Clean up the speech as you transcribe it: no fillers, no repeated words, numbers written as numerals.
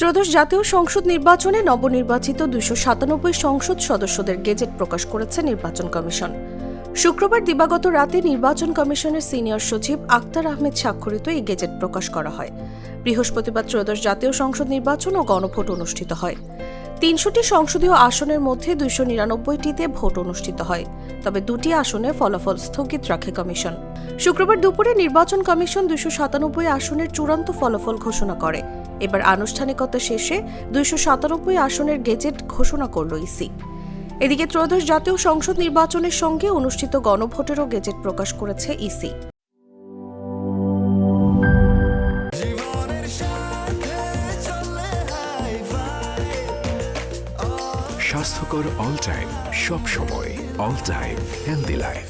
ত্রয়োদশ জাতীয় সংসদ নির্বাচনে নবনির্বাচিত ২৯৭ সংসদ সদস্যদের গেজেট প্রকাশ করেছে নির্বাচন কমিশন। শুক্রবার দিবাগত রাতে নির্বাচন কমিশনের সিনিয়র সচিব আক্তার আহমেদ স্বাক্ষরিত এই গেজেট প্রকাশ করা হয়। বৃহস্পতিবার ত্রয়োদশ জাতীয় সংসদ নির্বাচন ও গণভোট অনুষ্ঠিত হয়। ৩০০টি সংসদীয় আসনের মধ্যে ২৯৯টিতে ভোট অনুষ্ঠিত হয়, তবে ২টি আসনে ফলাফল স্থগিত রাখে কমিশন। শুক্রবার দুপুরে নির্বাচন কমিশন ২৯৭ আসনের চূড়ান্ত ফলাফল ঘোষণা করে। এবার আনুষ্ঠানিকতা শেষে ২৯৭ আসনের গেজেট ঘোষণা করল ইসি। এদিকে ত্রয়োদশ জাতীয় সংসদ নির্বাচনের সঙ্গে অনুষ্ঠিত গণভোটেরও গেজেট প্রকাশ করেছে ইসি। স্বাস্থ্যকর অল টাইম, সব সময় অল টাইম হেলদি লাইফ।